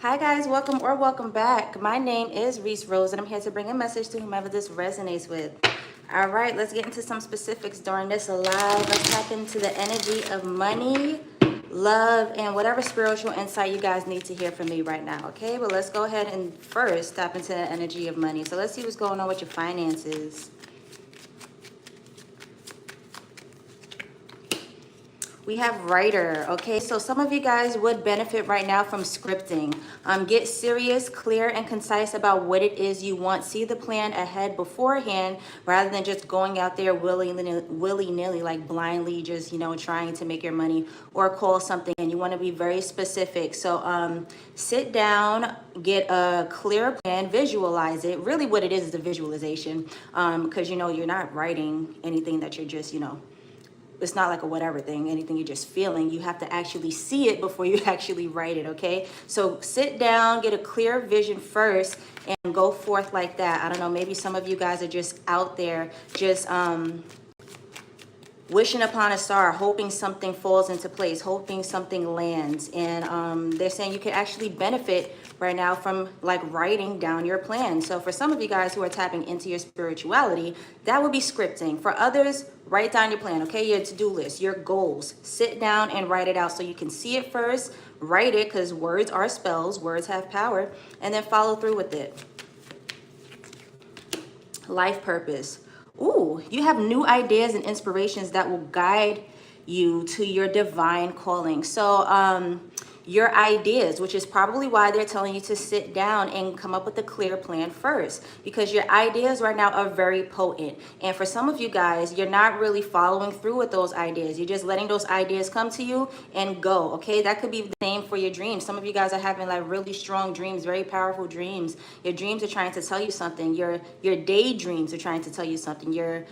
Hi guys, welcome or welcome back. My name is Rees Rose and I'm here to bring a message to whomever this resonates with. All right, let's get into some specifics during this live. Let's tap into the energy of money, love, and whatever spiritual insight you guys need to hear from me right now, okay? But let's go ahead and first tap into the energy of money. So let's see what's going on with your finances. We have writer. Okay, so some of you guys would benefit right now from scripting. Get serious, clear, and concise about what it is you want. See the plan ahead beforehand rather than just going out there willy-nilly, like blindly just, trying to make your money or call something. And you want to be very specific. So sit down, get a clear plan, visualize it. Really what it is the visualization, because, you're not writing anything that you're just, it's not like a whatever thing, anything you're just feeling. You have to actually see it before you actually write it, okay? So sit down, get a clear vision first, and go forth like that. I don't know, maybe some of you guys are just out there just wishing upon a star, hoping something falls into place, hoping something lands. And they're saying you could actually benefit right now from like writing down your plan. So for some of you guys who are tapping into your spirituality, that would be scripting. For others, write down your plan, okay? Your to-do list, your goals. Sit down and write it out so you can see it first, write it because words are spells, words have power, and then follow through with it. Life purpose. Ooh, you have new ideas and inspirations that will guide you to your divine calling. So your ideas, which is probably why they're telling you to sit down and come up with a clear plan first, because your ideas right now are very potent. And for some of you guys, you're not really following through with those ideas. You're just letting those ideas come to you and go, okay? That could be the same for your dreams. Some of you guys are having like really strong dreams, very powerful dreams. Your dreams are trying to tell you something. Your daydreams are trying to tell you something. Your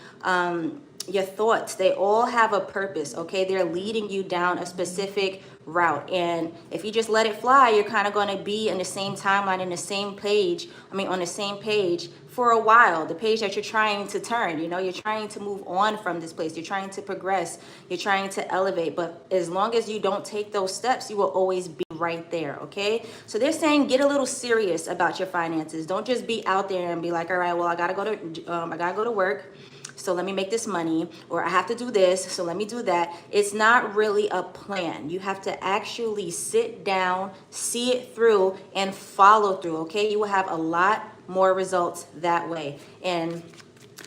thoughts, they all have a purpose, okay? They're leading you down a specific route. And if you just let it fly, you're kind of going to be in the same timeline, in the same page, on the same page for a while, the page that you're trying to turn. You're trying to move on from this place. You're trying to progress. You're trying to elevate. But as long as you don't take those steps, you will always be right there, okay? So they're saying get a little serious about your finances. Don't just be out there and be like, all right, well, I gotta go to work, so let me make this money, or I have to do this, so let me do that. It's not really a plan. You have to actually sit down, see it through, and follow through, okay? You will have a lot more results that way. And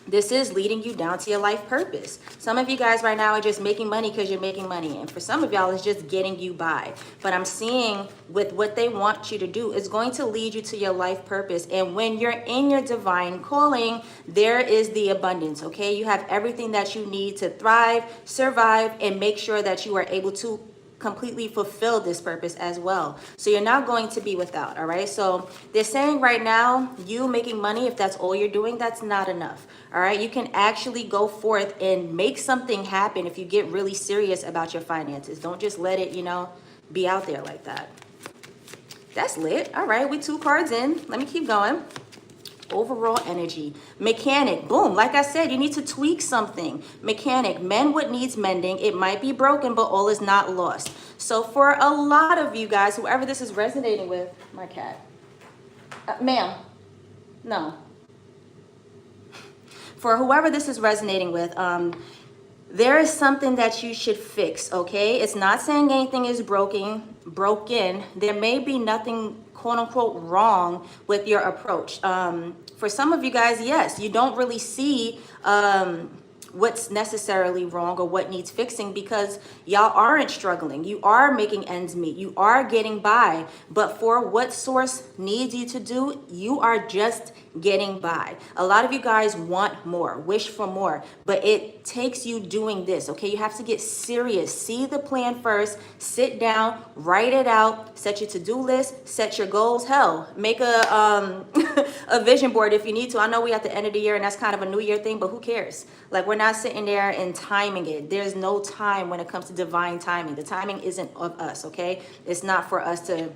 this is leading you down to your life purpose. Some of you guys right now are just making money because you're making money. And for some of y'all, it's just getting you by. But I'm seeing with what they want you to do, it's going to lead you to your life purpose. And when you're in your divine calling, there is the abundance, okay? You have everything that you need to thrive, survive, and make sure that you are able to completely fulfill this purpose as well. So you're not going to be without, all right? So they're saying right now, you making money, if that's all you're doing, that's not enough, all right? You can actually go forth and make something happen if you get really serious about your finances. Don't just let it, be out there like that. That's lit. All right, we 2 cards in. Let me keep going. Overall energy. Mechanic, boom, like I said, you need to tweak something. Mechanic, mend what needs mending. It might be broken, but all is not lost. So for a lot of you guys, whoever this is resonating with, my cat, ma'am, no. For whoever this is resonating with, there is something that you should fix, okay? It's not saying anything is broken. There may be nothing, quote unquote, wrong with your approach. For some of you guys, yes, you don't really see what's necessarily wrong or what needs fixing because y'all aren't struggling. You are making ends meet. You are getting by. But for what source needs you to do, you are just getting by. A lot of you guys want more, wish for more, but it takes you doing this, okay? You have to get serious. See the plan first, sit down, write it out, set your to-do list, set your goals. Hell, make a a vision board if you need to. I know we at the end of the year and that's kind of a new year thing, but who cares? Like, we're not sitting there and timing it. There's no time when it comes to divine timing. The timing isn't of us, okay? It's not for us to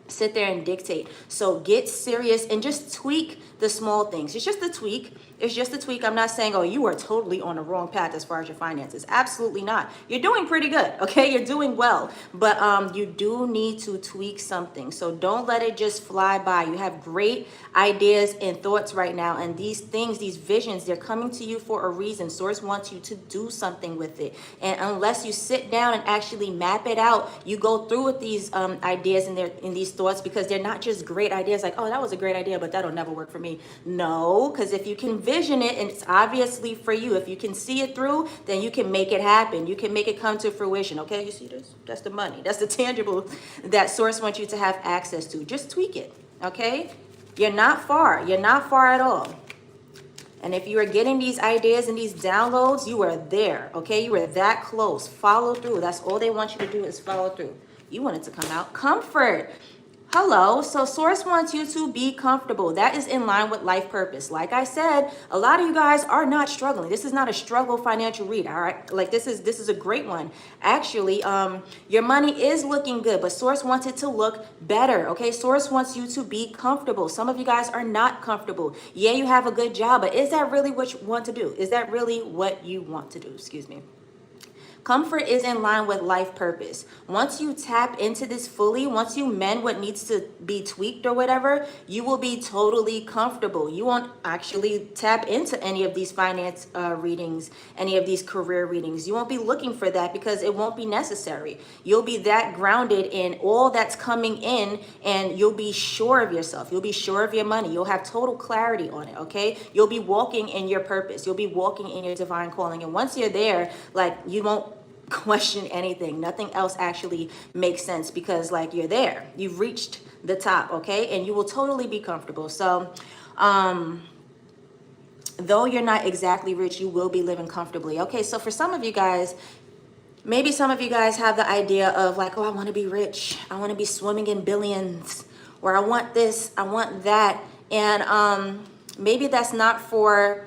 sit there and dictate. So get serious and just tweak the small things. It's just a tweak. It's just a tweak. I'm not saying, oh, you are totally on the wrong path as far as your finances. Absolutely not. You're doing pretty good. Okay. You're doing well, but you do need to tweak something. So don't let it just fly by. You have great ideas and thoughts right now. And these things, these visions, they're coming to you for a reason. Source wants you to do something with it. And unless you sit down and actually map it out, you go through with these ideas and in these thoughts, because they're not just great ideas like, oh, that was a great idea, but that'll never work for me. No, because if you can vision it and it's obviously for you, if you can see it through, then you can make it happen. You can make it come to fruition. Okay, you see this? That's the money. That's the tangible that source wants you to have access to. Just tweak it. Okay, you're not far. You're not far at all. And if you are getting these ideas and these downloads, you are there. Okay, you are that close. Follow through. That's all they want you to do is follow through. You want it to come out. Comfort. Hello. So source wants you to be comfortable. That is in line with life purpose. Like I said, a lot of you guys are not struggling. This is not a struggle financial read. All right. Like this is a great one. Actually, your money is looking good, but source wants it to look better. Okay. Source wants you to be comfortable. Some of you guys are not comfortable. Yeah, you have a good job, but is that really what you want to do? Is that really what you want to do? Excuse me. Comfort is in line with life purpose. Once you tap into this fully, once you mend what needs to be tweaked or whatever, you will be totally comfortable. You won't actually tap into any of these finance readings, any of these career readings. You won't be looking for that because it won't be necessary. You'll be that grounded in all that's coming in, and you'll be sure of yourself. You'll be sure of your money. You'll have total clarity on it, okay? You'll be walking in your purpose. You'll be walking in your divine calling. And once you're there, like, you won't question anything. Nothing else actually makes sense, because like you're there, you've reached the top. Okay. And you will totally be comfortable. So though you're not exactly rich, you will be living comfortably. Okay. So for some of you guys, maybe some of you guys have the idea of like, oh, I want to be rich. I want to be swimming in billions, or I want this, I want that. And maybe that's not for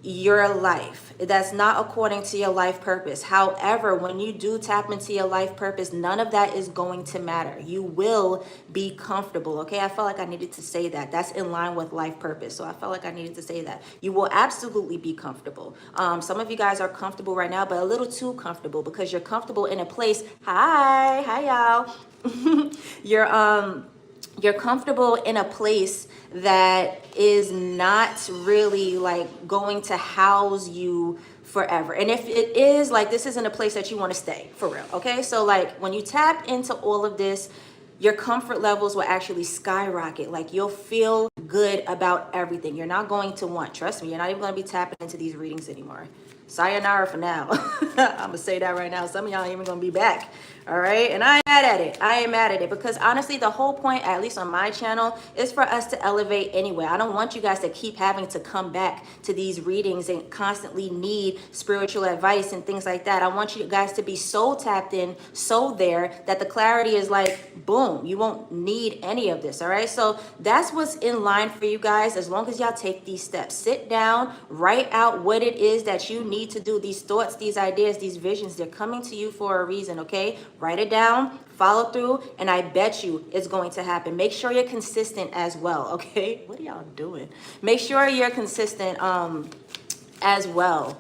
your life. That's not according to your life purpose. However, when you do tap into your life purpose, none of that is going to matter. You will be comfortable. Okay. I felt like I needed to say that. That's in line with life purpose. So I felt like I needed to say that. You will absolutely be comfortable. Some of you guys are comfortable right now, but a little too comfortable, because you're comfortable in a place. Hi y'all. You're comfortable in a place that is not really like going to house you forever. And if it is, like, this isn't a place that you want to stay for real. Okay. So like when you tap into all of this, your comfort levels will actually skyrocket. Like you'll feel good about everything. You're not going to want, trust me, you're not even going to be tapping into these readings anymore. Sayonara for now. I'm going to say that right now. Some of y'all ain't even going to be back. All right. And I ain't mad at it. I ain't mad at it, because honestly, the whole point, at least on my channel, is for us to elevate anyway. I don't want you guys to keep having to come back to these readings and constantly need spiritual advice and things like that. I want you guys to be so tapped in, so there, that the clarity is like, boom, you won't need any of this. All right. So that's what's in line for you guys. As long as y'all take these steps, sit down, write out what it is that you need to do. These thoughts, these ideas, these visions, they're coming to you for a reason. Okay. Write it down, follow through, and I bet you it's going to happen. Make sure you're consistent as well. Okay. What are y'all doing? Make sure you're consistent as well.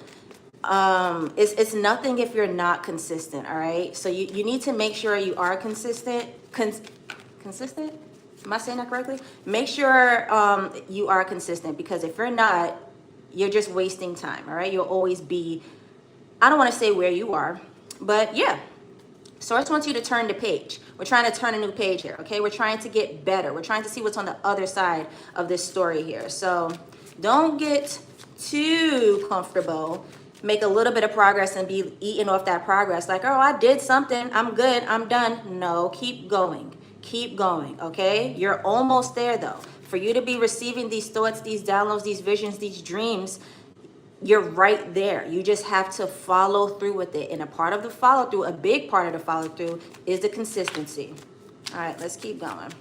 It's nothing if you're not consistent. All right. So you need to make sure you are consistent. Consistent? Am I saying that correctly? Make sure you are consistent, because if you're not, you're just wasting time. All right. You'll always be, I don't want to say where you are, but yeah. Source wants you to turn the page. We're trying to turn a new page here. Okay. We're trying to get better. We're trying to see what's on the other side of this story here. So don't get too comfortable. Make a little bit of progress and be eating off that progress. Like, oh, I did something. I'm good. I'm done. No, keep going. Keep going. Okay. You're almost there though. For you to be receiving these thoughts, these downloads, these visions, these dreams, you're right there. You just have to follow through with it. And a part of the follow through, a big part of the follow through, is the consistency. All right, let's keep going.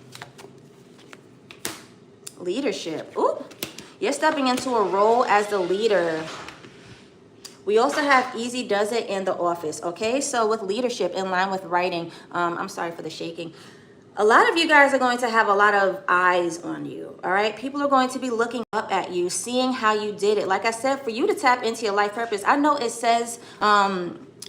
Leadership. Ooh, you're stepping into a role as the leader. We also have easy does it in the office. Okay, so with leadership, in line with writing, I'm sorry for the shaking. A lot of you guys are going to have a lot of eyes on you, all right? People are going to be looking up at you, seeing how you did it. Like I said, for you to tap into your life purpose, I know it says,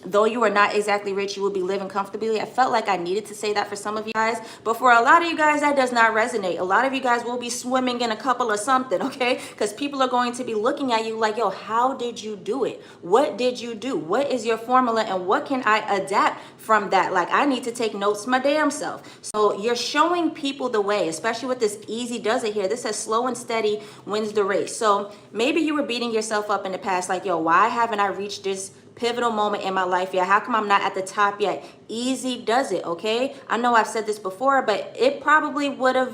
though you are not exactly rich, you will be living comfortably. I felt like I needed to say that for some of you guys, but for a lot of you guys, that does not resonate. A lot of you guys will be swimming in a couple or something, okay? Because people are going to be looking at you like, yo, how did you do it? What did you do? What is your formula, and what can I adapt from that? Like, I need to take notes my damn self. So you're showing people the way, especially with this easy does it here. This says slow and steady wins the race. So maybe you were beating yourself up in the past like, yo, why haven't I reached this pivotal moment in my life yet? How come I'm not at the top yet? Easy does it, okay? I know I've said this before, but it probably wouldn't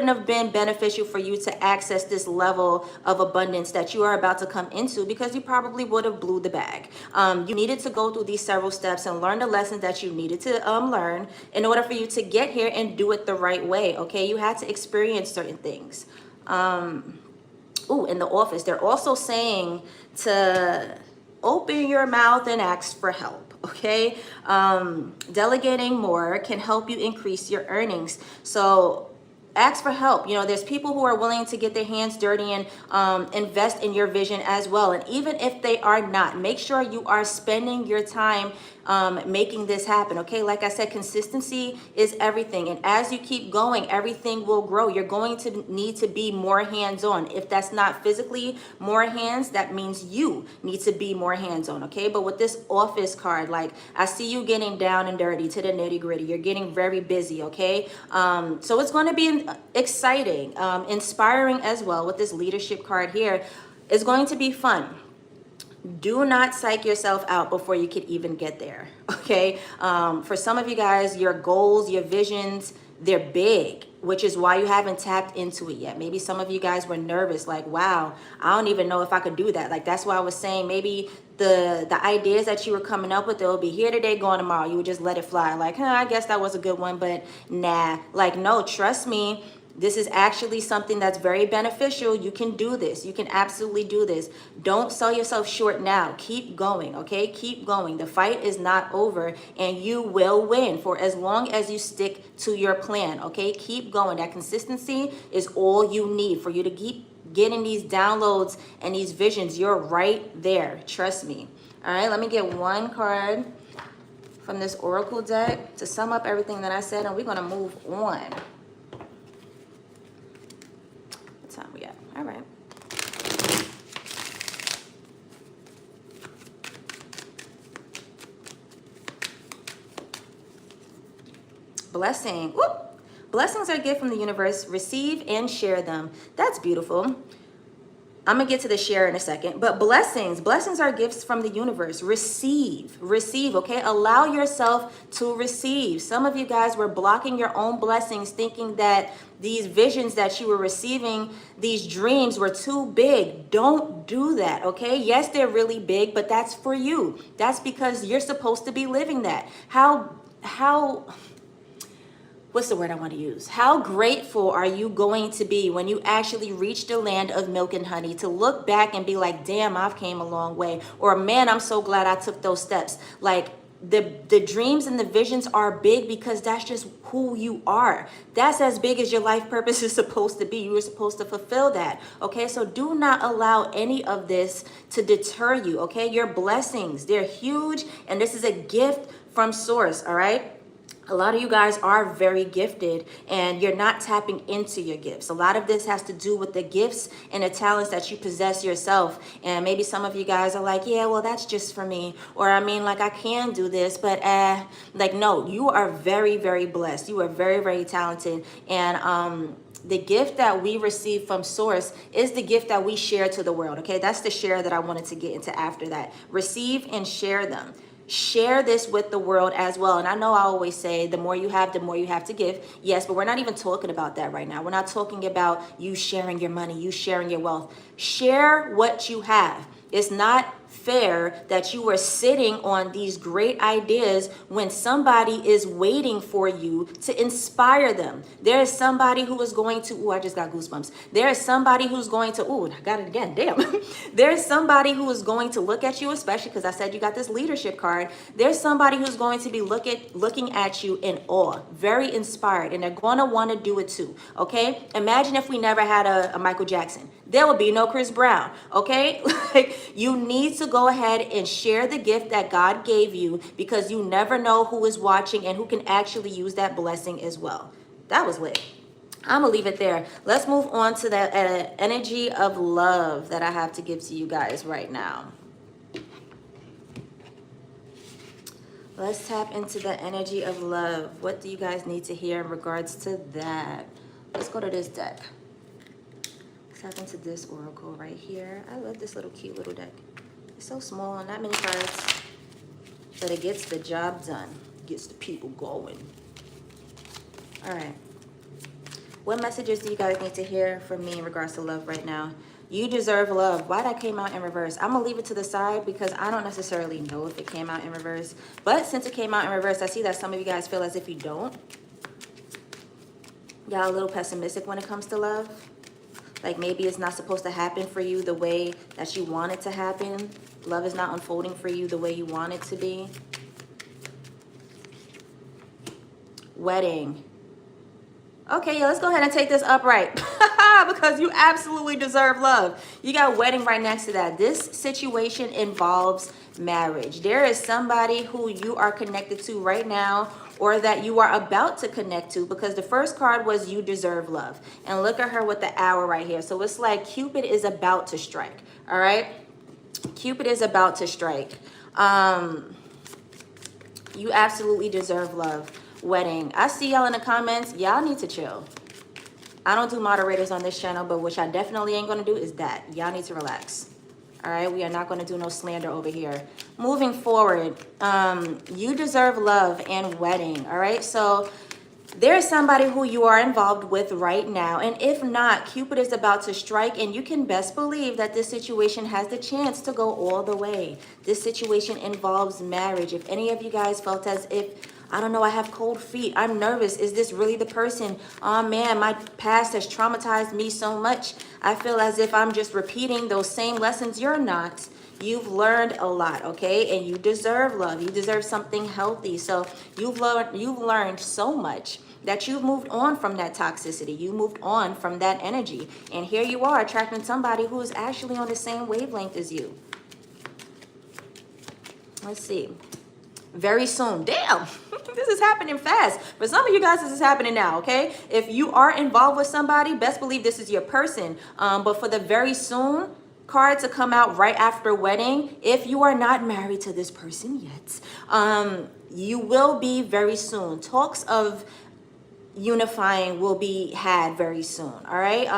have been beneficial for you to access this level of abundance that you are about to come into, because you probably would have blew the bag. You needed to go through these several steps and learn the lessons that you needed to learn in order for you to get here and do it the right way, okay? You had to experience certain things. In the office, they're also saying to open your mouth and ask for help, okay? Delegating more can help you increase your earnings. So ask for help. You know, there's people who are willing to get their hands dirty and invest in your vision as well. And even if they are not, make sure you are spending your time making this happen, okay? Like I said, consistency is everything. And as you keep going, everything will grow. You're going to need to be more hands-on. If that's not physically more hands, that means you need to be more hands-on, okay? But with this office card, like, I see you getting down and dirty to the nitty-gritty. You're getting very busy, okay? So it's going to be exciting, inspiring as well with this leadership card here. It's going to be fun. Do not psych yourself out before you could even get there, okay? For some of you guys, your goals, your visions, they're big, which is why you haven't tapped into it yet. Maybe some of you guys were nervous, like, wow, I don't even know if I could do that. Like, that's why I was saying maybe the ideas that you were coming up with, they'll be here today, gone tomorrow. You would just let it fly. Like, I guess that was a good one, but nah. Like, no, trust me. This is actually something that's very beneficial. You can do this. You can absolutely do this. Don't sell yourself short now. Keep going, okay? Keep going. The fight is not over, and you will win for as long as you stick to your plan, okay? Keep going. That consistency is all you need for you to keep getting these downloads and these visions. You're right there. Trust me. All right, let me get one card from this Oracle deck to sum up everything that I said, and we're going to move on. Time we got. All right. Blessing. Whoop. Blessings are a gift from the universe. Receive and share them. That's beautiful. I'm going to get to the share in a second, but blessings are gifts from the universe. Receive, okay? Allow yourself to receive. Some of you guys were blocking your own blessings, thinking that these visions that you were receiving, these dreams were too big. Don't do that, okay? Yes, they're really big, but that's for you. That's because you're supposed to be living that. What's the word I want to use? How grateful are you going to be when you actually reach the land of milk and honey, to look back and be like, damn, I've came a long way. Or, man, I'm so glad I took those steps. Like, the dreams and the visions are big because that's just who you are. That's as big as your life purpose is supposed to be. You were supposed to fulfill that, okay? So do not allow any of this to deter you, okay? Your blessings, they're huge, and this is a gift from source, all right? A lot of you guys are very gifted, and you're not tapping into your gifts. A lot of this has to do with the gifts and the talents that you possess yourself. And maybe some of you guys are like, yeah, well, that's just for me. Or, I mean, like, I can do this, but like, no, you are very, very blessed. You are very, very talented. And the gift that we receive from source is the gift that we share to the world, okay? That's the share that I wanted to get into after that. Receive and share them. Share this with the world as well. And I know I always say the more you have to give. Yes, but we're not even talking about that right now. We're not talking about you sharing your money, you sharing your wealth. Share what you have. It's not fair that you are sitting on these great ideas when somebody is waiting for you to inspire them. There is somebody who is going to, I just got goosebumps. There is somebody who's going to, I got it again, damn. There's somebody who is going to look at you, especially because I said you got this leadership card. There's somebody who's going to be looking at you in awe, very inspired, and they're going to want to do it too, okay? Imagine if we never had a Michael Jackson. There would be no Chris Brown, okay? Like, you need to go ahead and share the gift that God gave you, because you never know who is watching and who can actually use that blessing as well. That was lit. I'm gonna leave it there. Let's move on to that energy of love that I have to give to you guys right now. Let's tap into the energy of love. What do you guys need to hear in regards to that? Let's go to this deck. Tap into this oracle right here. I love this little cute little deck. It's so small, not many cards, but it gets the job done. Gets the people going. All right. What messages do you guys need to hear from me in regards to love right now? You deserve love. Why that came out in reverse? I'm going to leave it to the side because I don't necessarily know if it came out in reverse. But since it came out in reverse, I see that some of you guys feel as if you don't. Y'all a little pessimistic when it comes to love. Like maybe it's not supposed to happen for you the way that you want it to happen. Love is not unfolding for you the way you want it to be. Wedding. Okay, yeah, let's go ahead and take this upright because you absolutely deserve love. You got wedding right next to that. This situation involves marriage. There is somebody who you are connected to right now, or that you are about to connect to, because the first card was you deserve love. And look at her with the hour right here. So it's like Cupid is about to strike. All right? Cupid is about to strike. You absolutely deserve love. Wedding. I see y'all in the comments. Y'all need to chill. I don't do moderators on this channel, but what I definitely ain't going to do is that. Y'all need to relax. All right, we are not going to do no slander over here. Moving forward, you deserve love and wedding. All right, so there's somebody who you are involved with right now. And if not, Cupid is about to strike, and you can best believe that this situation has the chance to go all the way. This situation involves marriage. If any of you guys felt as if, I don't know, I have cold feet, I'm nervous, is this really the person? Oh man, my past has traumatized me so much. I feel as if I'm just repeating those same lessons. You're not. You've learned a lot, okay? And you deserve love. You deserve something healthy. So you've learned so much that you've moved on from that toxicity. You moved on from that energy. And here you are attracting somebody who is actually on the same wavelength as you. Let's see. Very soon. Damn, this is happening fast. For some of you guys, this is happening now, okay? If you are involved with somebody, best believe this is your person. But for the very soon card to come out right after wedding, if you are not married to this person yet, you will be very soon. Talks of unifying will be had very soon. All right,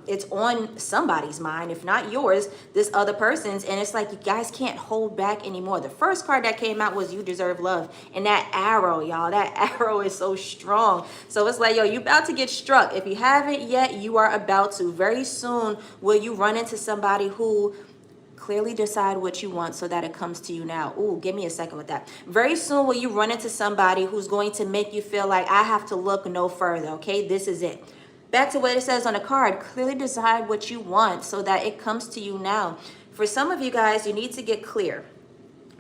it's on somebody's mind, if not yours, this other person's, and it's like you guys can't hold back anymore. The first card that came out was you deserve love, and that arrow, y'all, that arrow is so strong. So it's like, yo, you about to get struck. If you haven't yet, you are about to. Very soon will you run into somebody who clearly decide what you want so that it comes to you now. Ooh, give me a second with that. Very soon will you run into somebody who's going to make you feel like I have to look no further, okay? This is it. Back to what it says on the card. Clearly decide what you want so that it comes to you now. For some of you guys, you need to get clear.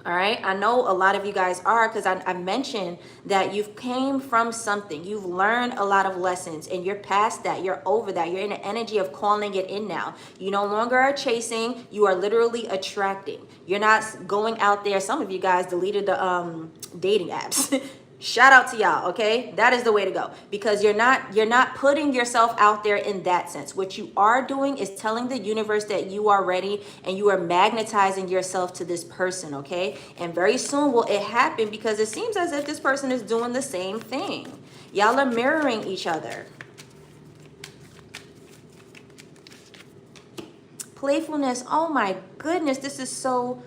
All right, I know a lot of you guys are, because I mentioned that you've came from something. You've learned a lot of lessons, and you're past that. You're over that. You're in the energy of calling it in now. You no longer are chasing. You are literally attracting. You're not going out there. Some of you guys deleted the dating apps. Shout out to y'all, okay? That is the way to go, because you're not putting yourself out there in that sense. What you are doing is telling the universe that you are ready, and you are magnetizing yourself to this person, okay? And very soon will it happen, because it seems as if this person is doing the same thing. Y'all are mirroring each other. Playfulness, oh my goodness, this is so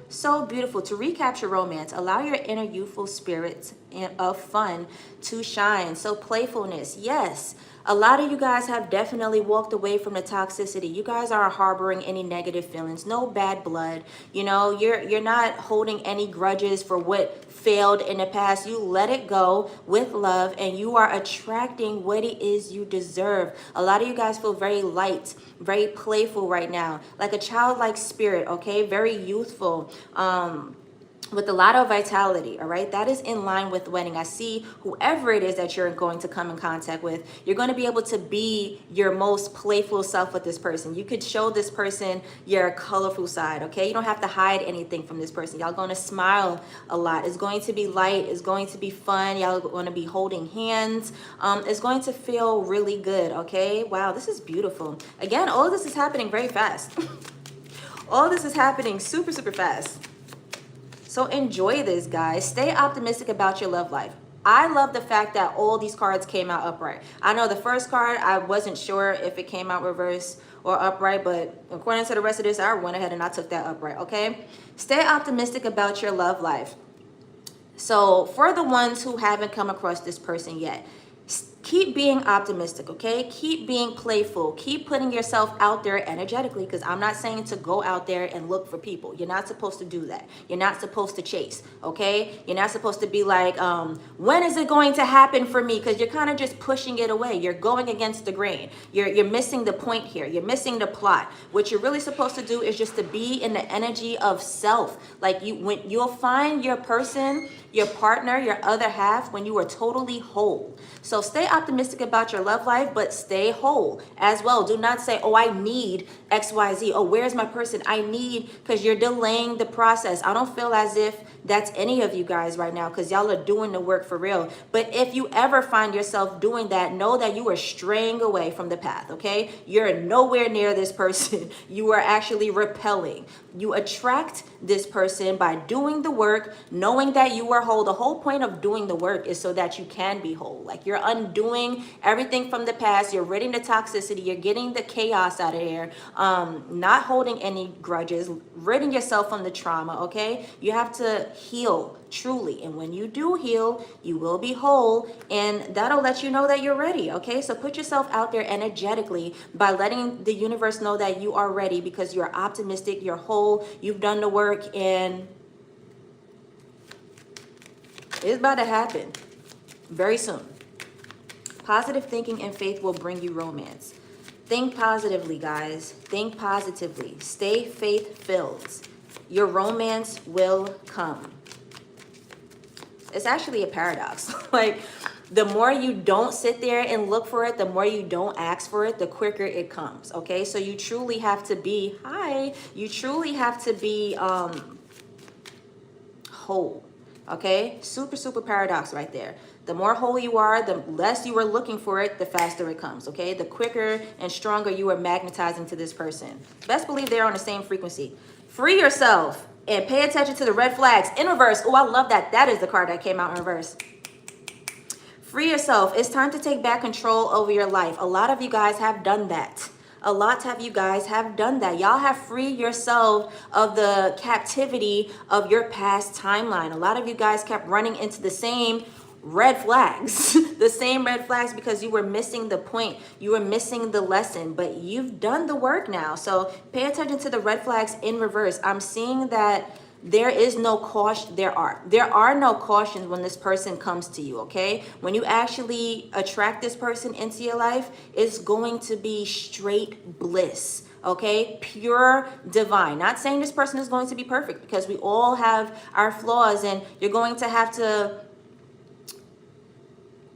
beautiful. To recapture romance, allow your inner youthful spirit of fun to shine. So playfulness, yes. A lot of you guys have definitely walked away from the toxicity. You guys aren't harboring any negative feelings, no bad blood. You know, you're not holding any grudges for what failed in the past. You let it go with love, and you are attracting what it is you deserve. A lot of you guys feel very light, very playful right now, like a childlike spirit, okay? Very youthful. With a lot of vitality, all right? That is in line with wedding. I see whoever it is that you're going to come in contact with, you're going to be able to be your most playful self with this person. You could show this person your colorful side, okay? You don't have to hide anything from this person. Y'all going to smile a lot. It's going to be light. It's going to be fun. Y'all going to be holding hands. It's going to feel really good, okay? Wow, this is beautiful. Again, all of this is happening very fast. All this is happening super, super fast. So enjoy this, guys. Stay optimistic about your love life. I love the fact that all these cards came out upright. I know the first card, I wasn't sure if it came out reverse or upright, but according to the rest of this, I went ahead and I took that upright, okay? Stay optimistic about your love life. So for the ones who haven't come across this person yet, keep being optimistic, okay? Keep being playful. Keep putting yourself out there energetically, because I'm not saying to go out there and look for people. You're not supposed to do that. You're not supposed to chase, okay? You're not supposed to be like, when is it going to happen for me? Because you're kind of just pushing it away. You're going against the grain. You're missing the point here. You're missing the plot. What you're really supposed to do is just to be in the energy of self. Like when you'll find your person, your partner, your other half, when you are totally whole. So stay optimistic about your love life, but stay whole as well. Do not say, oh, I need XYZ. Oh, where's my person? I need, because you're delaying the process. I don't feel as if that's any of you guys right now, because y'all are doing the work for real. But if you ever find yourself doing that, know that you are straying away from the path, okay? You're nowhere near this person. You are actually repelling. You attract this person by doing the work, knowing that you are whole. The whole point of doing the work is so that you can be whole. Like you're undoing everything from the past. You're ridding the toxicity. You're getting the chaos out of here. Not holding any grudges, ridding yourself from the trauma, okay? You have to heal truly, and when you do heal, you will be whole, and that'll let you know that you're ready, okay? So put yourself out there energetically by letting the universe know that you are ready, because you're optimistic, you're whole, you've done the work, and it's about to happen very soon. Positive thinking and faith will bring you romance. Think positively, guys. Think positively. Stay faith-filled. Your romance will come. It's actually a paradox. Like, the more you don't sit there and look for it, the more you don't ask for it, the quicker it comes, okay? So you truly have to be, you truly have to be whole, okay? Super, super paradox right there. The more whole you are, the less you are looking for it, the faster it comes, okay? The quicker and stronger you are magnetizing to this person. Best believe they're on the same frequency. Free yourself and pay attention to the red flags in reverse. Oh, I love that. That is the card that came out in reverse. Free yourself. It's time to take back control over your life. A lot of you guys have done that. A lot of you guys have done that. Y'all have freed yourself of the captivity of your past timeline. A lot of you guys kept running into the same red flags, the same red flags, because you were missing the point. You were missing the lesson, but you've done the work now. So pay attention to the red flags in reverse. I'm seeing that there is no caution. There are no cautions when this person comes to you, okay? When you actually attract this person into your life, it's going to be straight bliss, okay? Pure divine. Not saying this person is going to be perfect, because we all have our flaws, and you're going to have to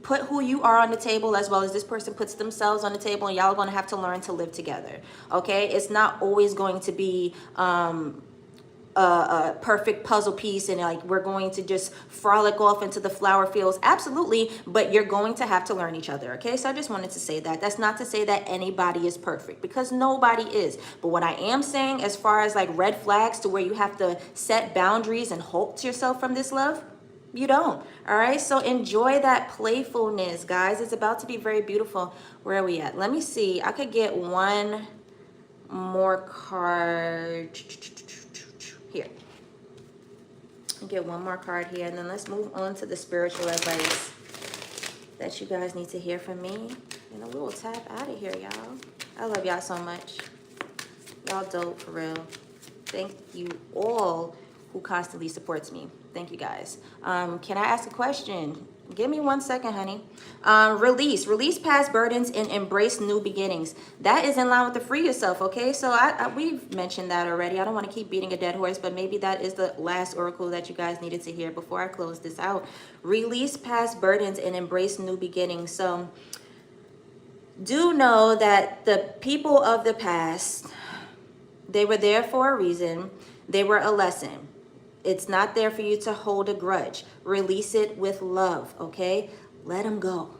put who you are on the table as well as this person puts themselves on the table, and y'all are going to have to learn to live together, okay? It's not always going to be a perfect puzzle piece and like we're going to just frolic off into the flower fields. Absolutely, but you're going to have to learn each other, okay? So I just wanted to say that. That's not to say that anybody is perfect, because nobody is. But what I am saying, as far as like red flags to where you have to set boundaries and halt yourself from this love, you don't. All right, so enjoy that playfulness, guys. It's about to be very beautiful. Where are we at? Let me see. I could get one more card here. Get one more card here, and then let's move on to the spiritual advice that you guys need to hear from me. And we will tap out of here, y'all. I love y'all so much. Y'all dope, for real. Thank you all who constantly supports me. Thank you, guys. Can I ask a question? Give me 1 second, honey. Release past burdens and embrace new beginnings. That is in line with the free yourself, okay? So we've mentioned that already. I don't want to keep beating a dead horse, but maybe that is the last oracle that you guys needed to hear before I close this out. Release past burdens and embrace new beginnings. So do know that the people of the past, they were there for a reason. They were a lesson. It's not there for you to hold a grudge. Release it with love, okay? Let them go.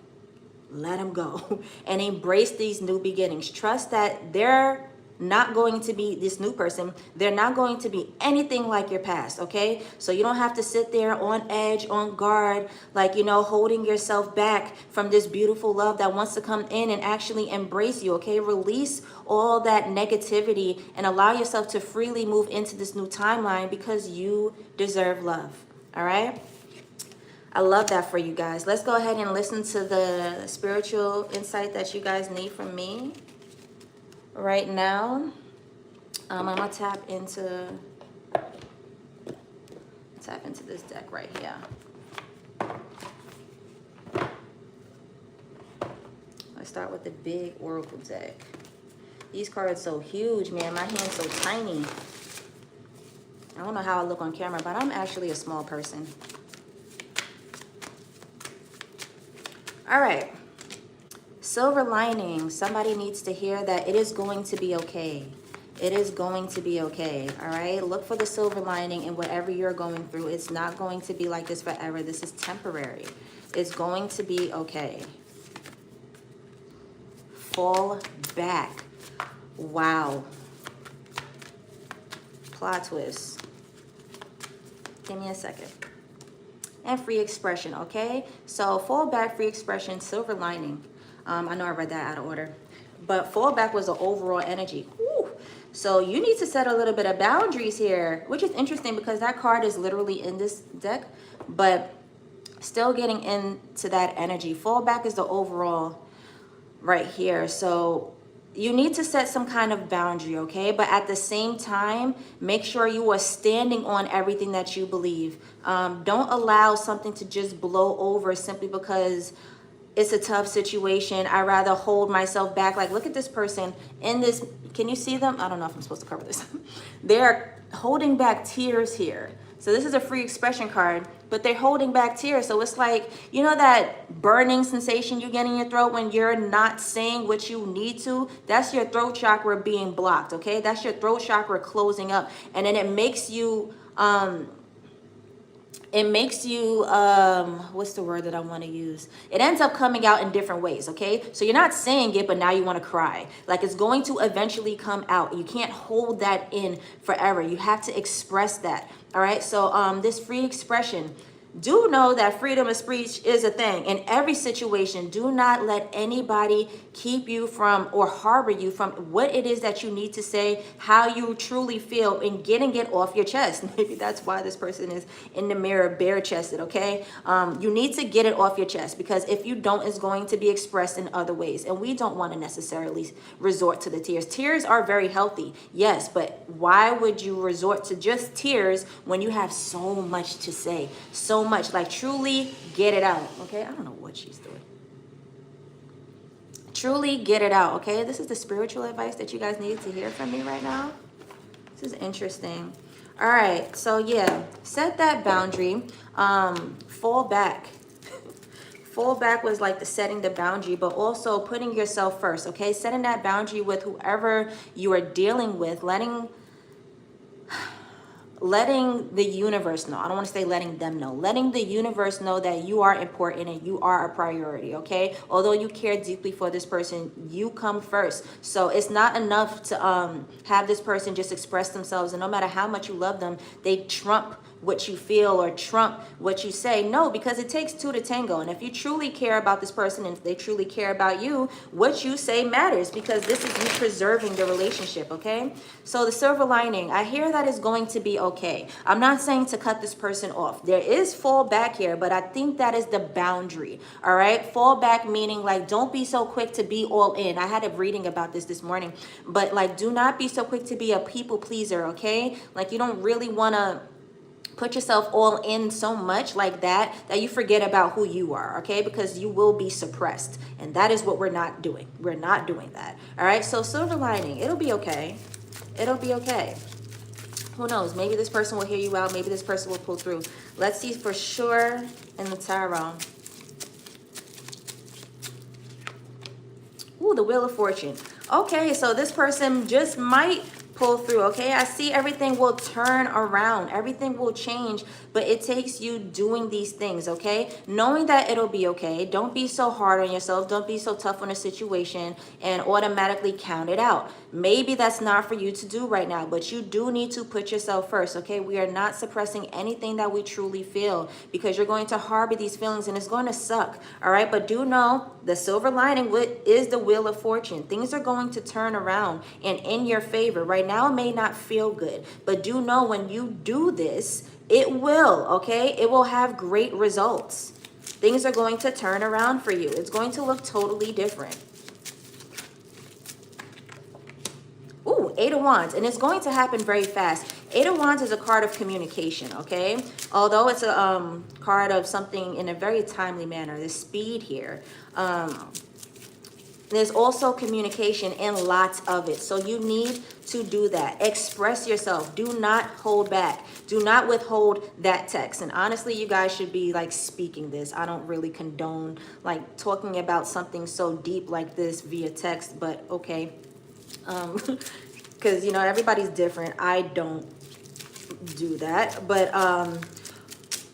Let them go. And embrace these new beginnings. Trust that they're not going to be, this new person, they're not going to be anything like your past, okay? So you don't have to sit there on edge, on guard, like, you know, holding yourself back from this beautiful love that wants to come in and actually embrace you, okay? Release all that negativity and allow yourself to freely move into this new timeline because you deserve love, all right? I love that for you guys. Let's go ahead and listen to the spiritual insight that you guys need from me. Right now, I'm gonna tap into this deck right here. Let's start with the big oracle deck. These cards so huge, man. My hand's so tiny. I don't know how I look on camera, but I'm actually a small person. All right. Silver lining. Somebody needs to hear that it is going to be okay. It is going to be okay, all right? Look for the silver lining in whatever you're going through. It's not going to be like this forever. This is temporary. It's going to be okay. Fall back. Wow. Plot twist. Give me a second. And free expression, okay? So fall back, free expression, silver lining. I know I read that out of order. But fall back was the overall energy. Ooh. So you need to set a little bit of boundaries here, which is interesting because that card is literally in this deck, but still getting into that energy. Fall back is the overall right here. So you need to set some kind of boundary, okay? But at the same time, make sure you are standing on everything that you believe. Don't allow something to just blow over simply because it's a tough situation. I rather hold myself back. Like, look at this person in this. Can you see them? I don't know if I'm supposed to cover this. They're holding back tears here. So this is a free expression card, but they're holding back tears. So it's like, you know that burning sensation you get in your throat when you're not saying what you need to? That's your throat chakra being blocked, okay? That's your throat chakra closing up. And then it makes you, what's the word that I want to use? It ends up coming out in different ways, okay? So you're not saying it, but now you want to cry. Like, it's going to eventually come out. You can't hold that in forever. You have to express that, all right? So this free expression, do know that freedom of speech is a thing in every situation. Do not let anybody keep you from or harbor you from what it is that you need to say, how you truly feel, and getting it off your chest. Maybe that's why this person is in the mirror bare-chested, okay? You need to get it off your chest, because if you don't, it's going to be expressed in other ways. And we don't want to necessarily resort to the tears. Tears are very healthy, yes, but why would you resort to just tears when you have so much to say, so much? Like, truly get it out, okay? I don't know what she's doing. Truly get it out, okay? This is the spiritual advice that you guys needed to hear from me right now. This is interesting. All right, so yeah, set that boundary. Fall back. Fall back was like the setting the boundary, but also putting yourself first, okay? Setting that boundary with whoever you are dealing with, letting the universe know. I don't want to say letting them know. Letting the universe know that you are important and you are a priority, okay? Although you care deeply for this person, you come first. So it's not enough to have this person just express themselves, and no matter how much you love them, they trump what you feel or trump what you say. No, because it takes two to tango. And if you truly care about this person and if they truly care about you, what you say matters, because this is you preserving the relationship, okay? So the silver lining, I hear that is going to be okay. I'm not saying to cut this person off. There is fall back here, but I think that is the boundary, all right? Fall back meaning like don't be so quick to be all in. I had a reading about this morning, but like do not be so quick to be a people pleaser, okay? Like you don't really want to put yourself all in so much like that you forget about who you are, okay? Because you will be suppressed, and that is what we're not doing. We're not doing that, all right? So silver lining, it'll be okay. It'll be okay. Who knows? Maybe this person will hear you out. Maybe this person will pull through. Let's see for sure in the tarot. Ooh, the Wheel of Fortune. Okay, so this person just might pull through, okay? I see everything will turn around. Everything will change, but it takes you doing these things, okay? Knowing that it'll be okay. Don't be so hard on yourself. Don't be so tough on a situation and automatically count it out. Maybe that's not for you to do right now, but you do need to put yourself first, okay? We are not suppressing anything that we truly feel, because you're going to harbor these feelings and it's going to suck, all right? But do know the silver lining is the Wheel of Fortune. Things are going to turn around and in your favor. Right now, it may not feel good, but do know when you do this, it will, okay? It will have great results. Things are going to turn around for you. It's going to look totally different. Ooh, Eight of Wands, and it's going to happen very fast. Eight of Wands is a card of communication, okay? Although it's a card of something in a very timely manner, the speed here. There's also communication and lots of it. So you need to do that. Express yourself. Do not hold back. Do not withhold that text. And honestly, you guys should be like speaking this. I don't really condone like talking about something so deep like this via text, but okay. Because, you know, everybody's different. I don't do that. But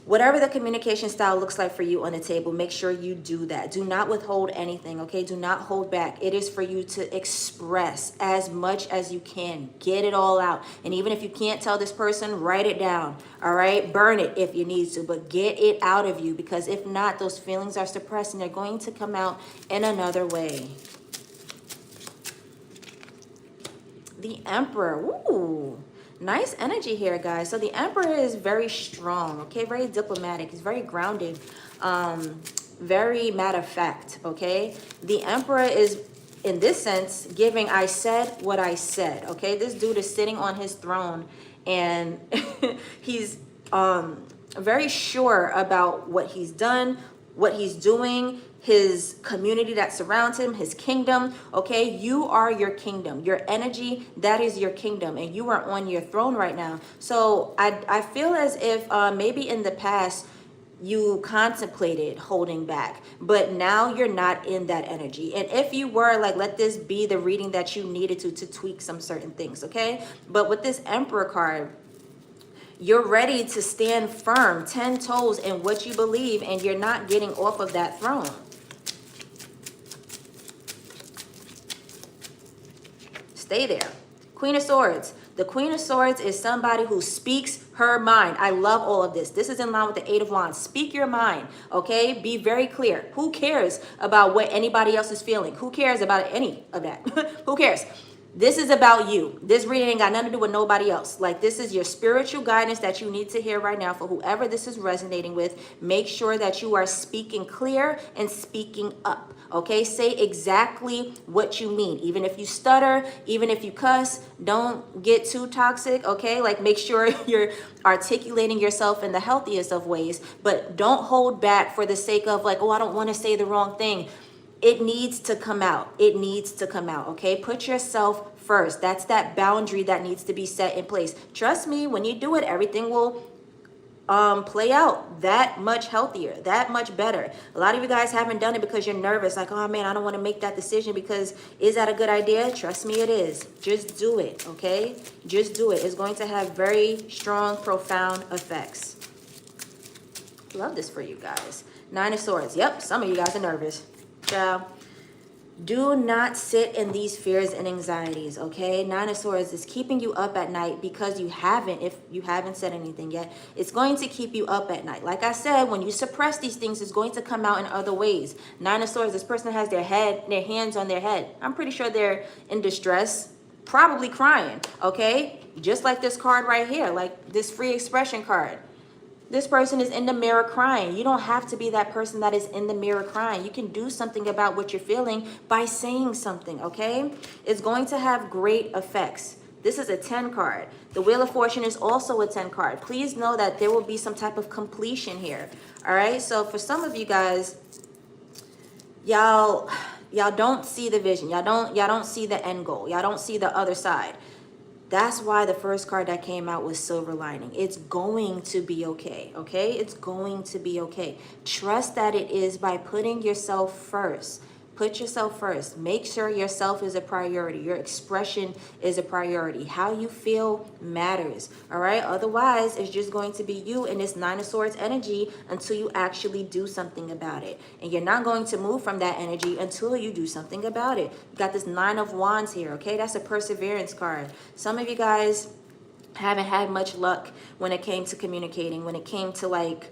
whatever the communication style looks like for you on the table, make sure you do that. Do not withhold anything, okay? Do not hold back. It is for you to express as much as you can. Get it all out. And even if you can't tell this person, write it down, all right? Burn it if you need to, but get it out of you, because if not, those feelings are suppressed and they're going to come out in another way. The Emperor. Ooh. Nice energy here, guys. So the Emperor is very strong, okay? Very diplomatic. He's very grounded. Very matter of fact, okay? The Emperor is, in this sense, giving I said what I said, okay? This dude is sitting on his throne, and he's very sure about what he's done, what he's doing, his community that surrounds him, his kingdom, okay? You are your kingdom. Your energy, that is your kingdom, and you are on your throne right now. So I feel as if maybe in the past you contemplated holding back, but now you're not in that energy. And if you were, like, let this be the reading that you needed to tweak some certain things, okay? But with this Emperor card, you're ready to stand firm, 10 toes in what you believe, and you're not getting off of that throne. Stay there. Queen of Swords. The Queen of Swords is somebody who speaks her mind. I love all of this. This is in line with the Eight of Wands. Speak your mind, okay? Be very clear. Who cares about what anybody else is feeling? Who cares about any of that? Who cares? This is about you. This reading ain't got nothing to do with nobody else. Like, this is your spiritual guidance that you need to hear right now. For whoever this is resonating with, make sure that you are speaking clear and speaking up, okay? Say exactly what you mean. Even if you stutter, even if you cuss, don't get too toxic, okay? Like, make sure you're articulating yourself in the healthiest of ways, but don't hold back for the sake of like, oh, I don't want to say the wrong thing. It needs to come out. It needs to come out, okay? Put yourself first. That's that boundary that needs to be set in place. Trust me, when you do it, everything will play out that much healthier, that much better. A lot of you guys haven't done it because you're nervous. Like, oh man, I don't want to make that decision because is that a good idea? Trust me, it is. Just do it, okay? Just do it. It's going to have very strong, profound effects. Love this for you guys. Nine of Swords. Yep, some of you guys are nervous. Yeah. Do not sit in these fears and anxieties, okay? Nine of Swords is keeping you up at night because if you haven't said anything yet, it's going to keep you up at night. Like I said, when you suppress these things, it's going to come out in other ways. Nine of Swords, this person has their hands on their head. I'm pretty sure they're in distress, probably crying, okay? Just like this card right here, like this free expression card. This person is in the mirror crying. You don't have to be that person that is in the mirror crying. You can do something about what you're feeling by saying something, okay? It's going to have great effects. This is a 10 card. The Wheel of Fortune is also a 10 card. Please know that there will be some type of completion here, all right? So for some of you guys, y'all don't see the vision. Y'all don't see the end goal. Y'all don't see the other side. That's why the first card that came out was Silver Lining. It's going to be okay, okay? It's going to be okay. Trust that it is by putting yourself first. Put yourself first. Make sure yourself is a priority. Your expression is a priority. How you feel matters, all right? Otherwise, it's just going to be you in this Nine of Swords energy until you actually do something about it. And you're not going to move from that energy until you do something about it. You got this Nine of Wands here, okay? That's a perseverance card. Some of you guys haven't had much luck when it came to communicating, when it came to like,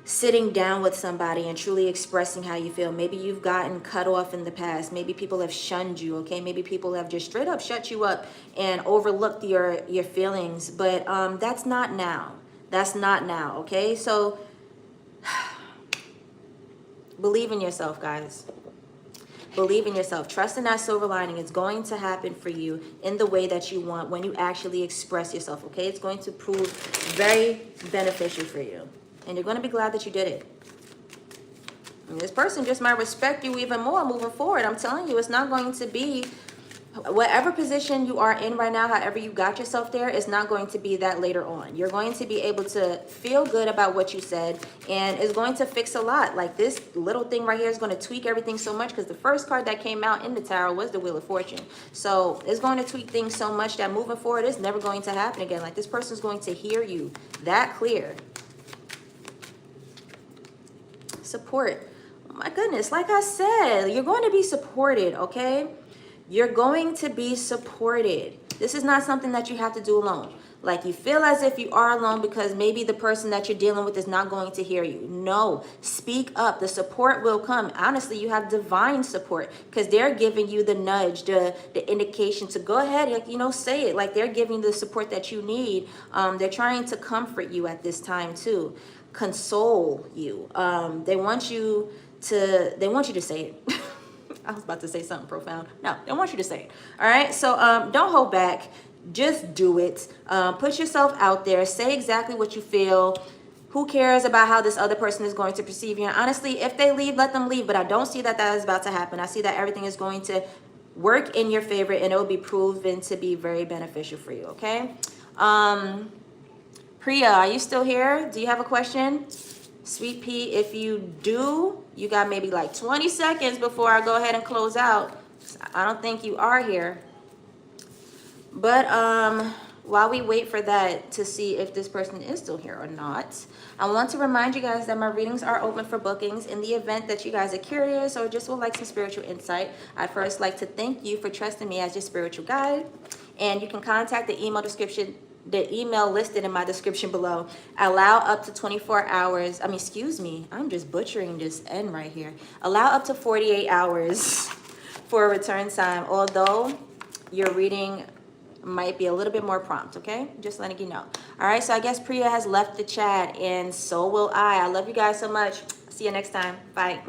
sitting down with somebody and truly expressing how you feel. Maybe you've gotten cut off in the past. Maybe people have shunned you, okay? Maybe people have just straight up shut you up and overlooked your feelings. But that's not now. That's not now, okay? So believe in yourself, guys. Believe in yourself. Trust in that silver lining. It's going to happen for you in the way that you want when you actually express yourself, okay? It's going to prove very beneficial for you. And you're going to be glad that you did it. And this person just might respect you even more moving forward. I'm telling you, it's not going to be, whatever position you are in right now, however you got yourself there, it's not going to be that later on. You're going to be able to feel good about what you said, and it's going to fix a lot. Like this little thing right here is going to tweak everything so much, because the first card that came out in the tarot was the Wheel of Fortune. So it's going to tweak things so much that moving forward, it's never going to happen again. Like this person's going to hear you that clear. Support. Oh my goodness, like I said, you're going to be supported, okay? You're going to be supported. This is not something that you have to do alone. Like you feel as if you are alone because maybe the person that you're dealing with is not going to hear you. No, speak up. The support will come. Honestly, you have divine support because they're giving you the nudge, the indication to go ahead, like, you know, say it. Like they're giving you the support that you need. They're trying to comfort you at this time too. Console you. They want you to say it. I was about to say something profound. No, they want you to say it. All right. So don't hold back. Just do it. Put yourself out there. Say exactly what you feel. Who cares about how this other person is going to perceive you? And honestly, if they leave, let them leave. But I don't see that is about to happen. I see that everything is going to work in your favor, and it will be proven to be very beneficial for you. Okay. Priya, are you still here? Do you have a question? Sweet Pea, if you do, you got maybe like 20 seconds before I go ahead and close out. I don't think you are here. But while we wait for that to see if this person is still here or not, I want to remind you guys that my readings are open for bookings. In the event that you guys are curious or just would like some spiritual insight, I'd first like to thank you for trusting me as your spiritual guide. And you can contact the email listed in my description below. Allow up to 24 hours. Excuse me, I'm just butchering this N right here. Allow up to 48 hours for a return time, although your reading might be a little bit more prompt, okay? Just letting you know. All right, so I guess Priya has left the chat, and so will I. I love you guys so much. See you next time. Bye.